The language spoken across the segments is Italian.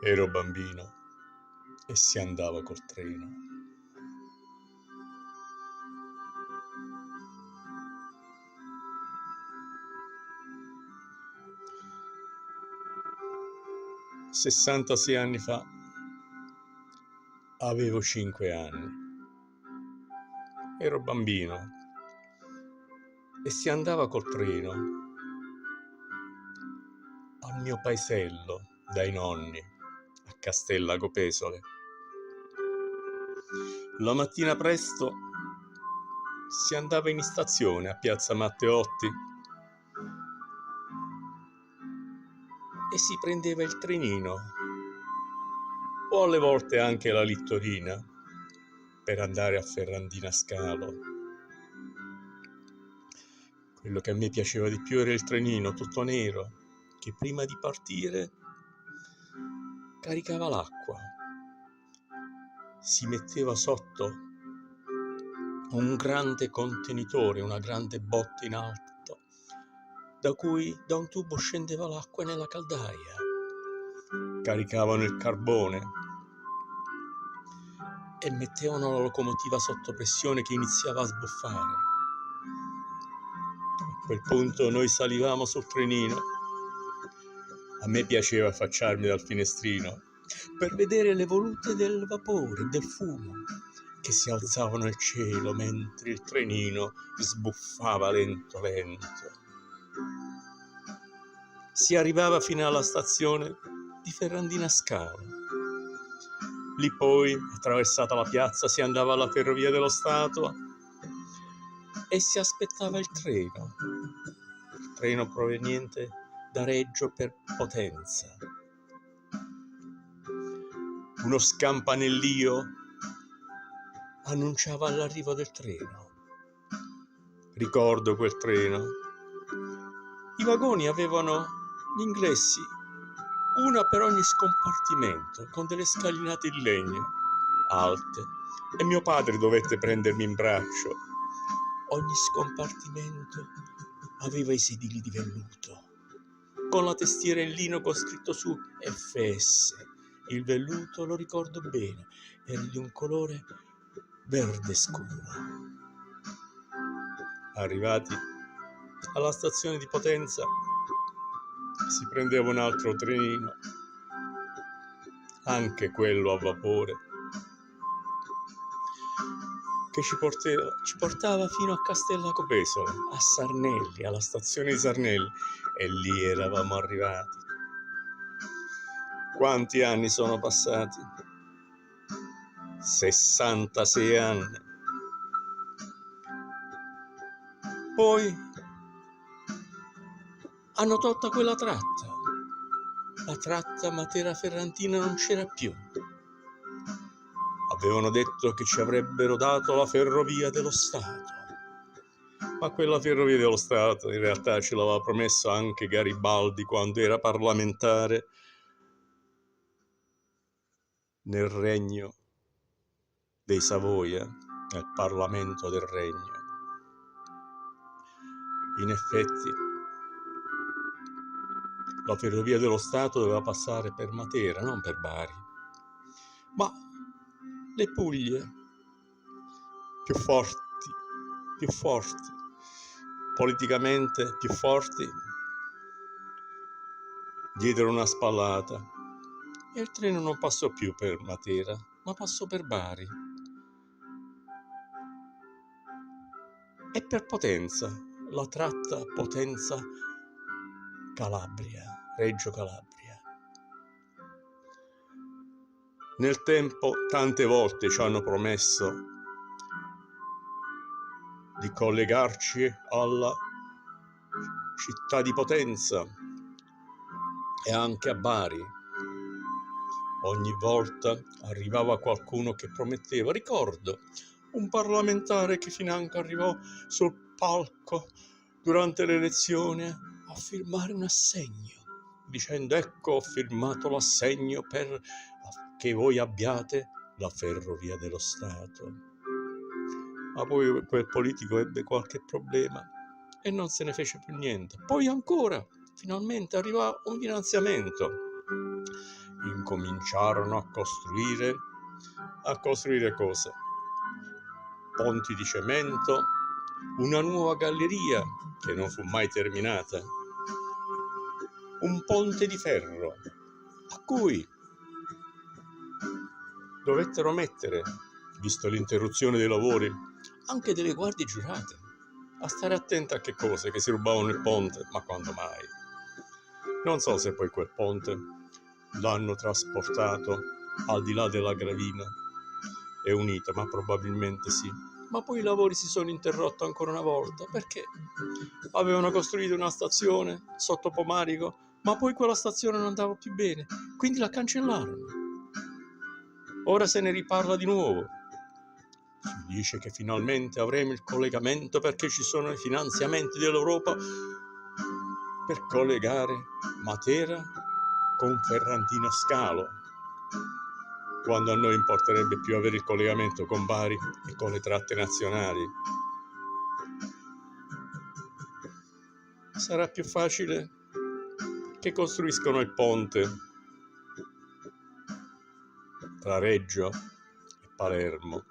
Ero bambino e si andava col treno. Sessantasei anni fa avevo 5 anni. Ero bambino e si andava col treno al mio paesello dai nonni a Castellago Pesole. La mattina presto si andava in stazione a Piazza Matteotti e si prendeva il trenino o alle volte anche la littorina per andare a Ferrandina Scalo. Quello che a me piaceva di più era il trenino tutto nero che prima di partire caricava l'acqua, si metteva sotto un grande contenitore, una grande botte in alto, da cui da un tubo scendeva l'acqua nella caldaia. Caricavano il carbone e mettevano la locomotiva sotto pressione che iniziava a sbuffare. A quel punto noi salivamo sul trenino. A me piaceva affacciarmi dal finestrino per vedere le volute del vapore, del fumo che si alzavano al cielo mentre il trenino sbuffava lento lento. Si arrivava fino alla stazione di Ferrandina Scalo. Lì poi, attraversata la piazza, si andava alla Ferrovia dello Stato e si aspettava il treno proveniente da Reggio per Potenza. Uno scampanellio annunciava l'arrivo del treno. Ricordo quel treno. I vagoni avevano gli ingressi, una per ogni scompartimento, con delle scalinate in legno alte, e mio padre dovette prendermi in braccio. Ogni scompartimento aveva i sedili di velluto, con la testiera in lino con scritto su FS. Il velluto, lo ricordo bene, era di un colore verde scuro. Arrivati alla stazione di Potenza si prendeva un altro trenino, anche quello a vapore, che ci portava fino a Castellago Pesole, a Sarnelli, alla stazione di Sarnelli, e lì eravamo arrivati. Quanti anni sono passati? 66 anni. Poi hanno tolto quella tratta. La tratta Matera-Ferrantina non c'era più. Avevano detto che ci avrebbero dato la Ferrovia dello Stato. Ma quella Ferrovia dello Stato in realtà ce l'aveva promesso anche Garibaldi quando era parlamentare nel regno dei Savoia, nel Parlamento del Regno. In effetti, la Ferrovia dello Stato doveva passare per Matera, non per Bari. Ma le Puglie, più forti, politicamente più forti, diedero una spallata e il treno non passò più per Matera, ma passò per Bari e per Potenza, la tratta Potenza-Calabria, Reggio Calabria. Nel tempo tante volte ci hanno promesso di collegarci alla città di Potenza e anche a Bari. Ogni volta arrivava qualcuno che prometteva. Ricordo un parlamentare che finanche arrivò sul palco durante l'elezione a firmare un assegno, dicendo: ecco, ho firmato l'assegno per che voi abbiate la Ferrovia dello Stato. Ma poi quel politico ebbe qualche problema e non se ne fece più niente. Poi ancora, finalmente arrivò un finanziamento incominciarono a costruire cosa? Ponti di cemento, una nuova galleria che non fu mai terminata, un ponte di ferro a cui dovettero mettere, visto l'interruzione dei lavori, anche delle guardie giurate a stare attente a che cose, che si rubavano il ponte, ma quando mai? Non so se poi quel ponte l'hanno trasportato al di là della gravina e unito, ma probabilmente sì. Ma poi i lavori si sono interrotti ancora una volta, perché avevano costruito una stazione sotto Pomarico, ma poi quella stazione non andava più bene, quindi la cancellarono. Ora se ne riparla di nuovo. Si dice che finalmente avremo il collegamento perché ci sono i finanziamenti dell'Europa per collegare Matera con Ferrandina Scalo, quando a noi importerebbe più avere il collegamento con Bari e con le tratte nazionali. Sarà più facile che costruiscono il ponte tra Reggio e Palermo,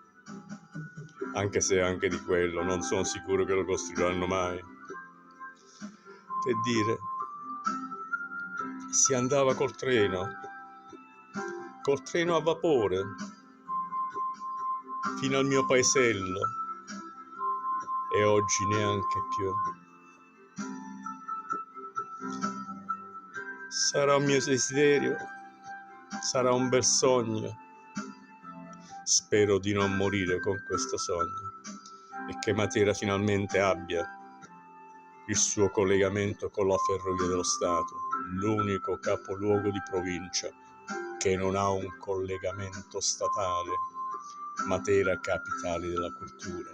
anche se anche di quello non sono sicuro che lo costruiranno mai. Che dire, si andava col treno a vapore fino al mio paesello e oggi neanche più. Sarà un mio desiderio, sarà un bel sogno. Spero di non morire con questo sogno e che Matera finalmente abbia il suo collegamento con la Ferrovia dello Stato, l'unico capoluogo di provincia che non ha un collegamento statale. Matera, capitale della cultura.